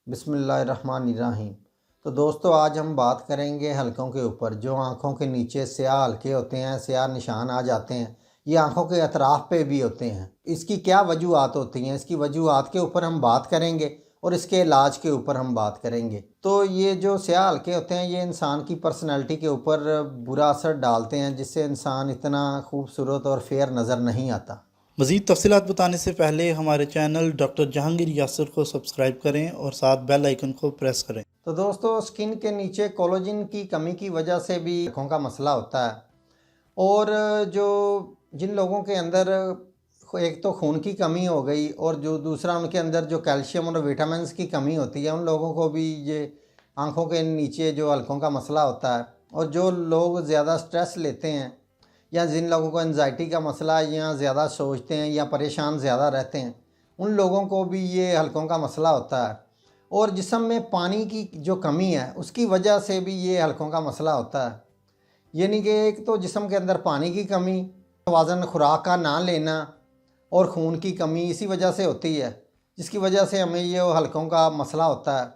बिस्मिल्लाहिर्रहमानिर्रहीम। तो दोस्तों आज हम बात करेंगे हलकों के ऊपर। जो आँखों के नीचे स्याह हल्के होते हैं, स्याह निशान आ जाते हैं, ये आँखों के अतराफ़ पे भी होते हैं। इसकी क्या वजूहात होती हैं, इसकी वजूहात के ऊपर हम बात करेंगे और इसके इलाज के ऊपर हम बात करेंगे। तो ये जो स्याह हल्के होते हैं ये इंसान की पर्सनैलिटी के ऊपर बुरा असर डालते हैं, जिससे इंसान इतना खूबसूरत और फेयर नज़र नहीं आता। मज़ीद तफ़सीलात बताने से पहले हमारे चैनल डॉक्टर जहांगीर यासिर को सब्सक्राइब करें और साथ बेल आइकन को प्रेस करें। तो दोस्तों स्किन के नीचे कोलेजन की कमी की वजह से भी आँखों का मसला होता है। और जो जिन लोगों के अंदर एक तो खून की कमी हो गई और जो दूसरा उनके अंदर जो कैल्शियम और विटामिन्स की कमी होती है, उन लोगों को भी ये आँखों के नीचे जो हलकों का मसला होता है। और जो लोग ज़्यादा स्ट्रेस लेते हैं या जिन लोगों को एंजाइटी का मसला है या ज़्यादा सोचते हैं या परेशान ज़्यादा रहते हैं, उन लोगों को भी ये हलकों का मसला होता है। और जिस्म में पानी की जो कमी है उसकी वजह से भी ये हलकों का मसला होता है। यानी कि एक तो जिस्म के अंदर पानी की कमी, तवाज़ुन खुराक का ना लेना और खून की कमी इसी वजह से होती है, जिसकी वजह से हमें ये हलकों का मसला होता है।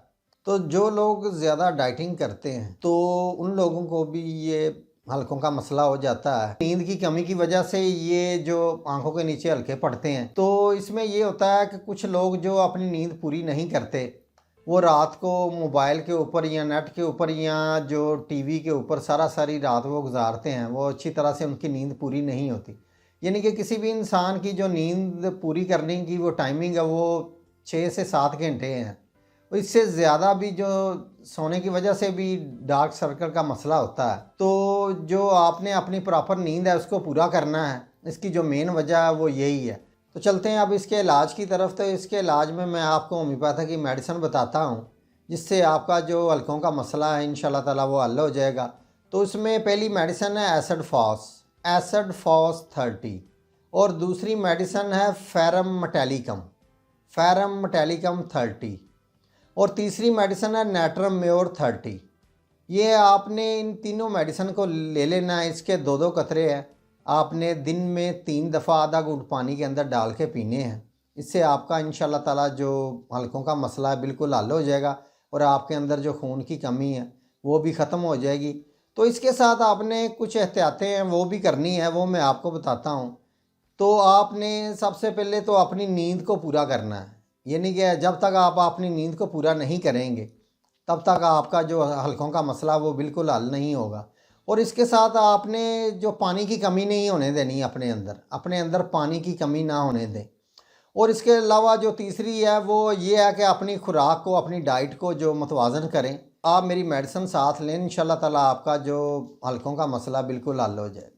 तो जो लोग ज़्यादा डाइटिंग करते हैं तो उन लोगों को भी ये हलकों का मसला हो जाता है। नींद की कमी की वजह से ये जो आंखों के नीचे हलके पड़ते हैं, तो इसमें ये होता है कि कुछ लोग जो अपनी नींद पूरी नहीं करते, वो रात को मोबाइल के ऊपर या नेट के ऊपर या जो टीवी के ऊपर सारी रात वो गुजारते हैं, वो अच्छी तरह से उनकी नींद पूरी नहीं होती। यानी कि किसी भी इंसान की जो नींद पूरी करने की वो टाइमिंग है वो 6 से 7 घंटे हैं। इससे ज़्यादा भी जो सोने की वजह से भी डार्क सर्कल का मसला होता है। तो जो आपने अपनी प्रॉपर नींद है उसको पूरा करना है, इसकी जो मेन वजह है वो यही है। तो चलते हैं अब इसके इलाज की तरफ। तो इसके इलाज में मैं आपको होम्योपैथिक की मेडिसिन बताता हूँ, जिससे आपका जो हलकों का मसला है इंशाल्लाह ताला वो हल हो जाएगा। तो उसमें पहली मेडिसिन है एसिड फॉस 30 और दूसरी मेडिसिन है फेरम मेटालिकम 30 और तीसरी मेडिसिन है नैट्रम 30। ये आपने इन तीनों मेडिसिन को ले लेना है। इसके 2-2 कतरे हैं, आपने दिन में 3 दफ़ा आधा घूंट पानी के अंदर डाल के पीने हैं। इससे आपका इंशाल्लाह ताला जो हलकों का मसला है बिल्कुल हल हो जाएगा और आपके अंदर जो खून की कमी है वो भी ख़त्म हो जाएगी। तो इसके साथ आपने कुछ एहतियातें हैं वो भी करनी है, वो मैं आपको बताता हूँ। तो आपने सबसे पहले तो अपनी नींद को पूरा करना है। यानी कि जब तक आप अपनी नींद को पूरा नहीं करेंगे तब तक आपका जो हलकों का मसला वो बिल्कुल हल नहीं होगा। और इसके साथ आपने जो पानी की कमी नहीं होने देनी, अपने अंदर पानी की कमी ना होने दें। और इसके अलावा जो तीसरी है वो ये है कि अपनी खुराक को, अपनी डाइट को जो मतवाज़न करें। आप मेरी मेडिसिन साथ लें, इंशाल्लाह ताला आपका जो हलकों का मसला बिल्कुल हल हो जाए।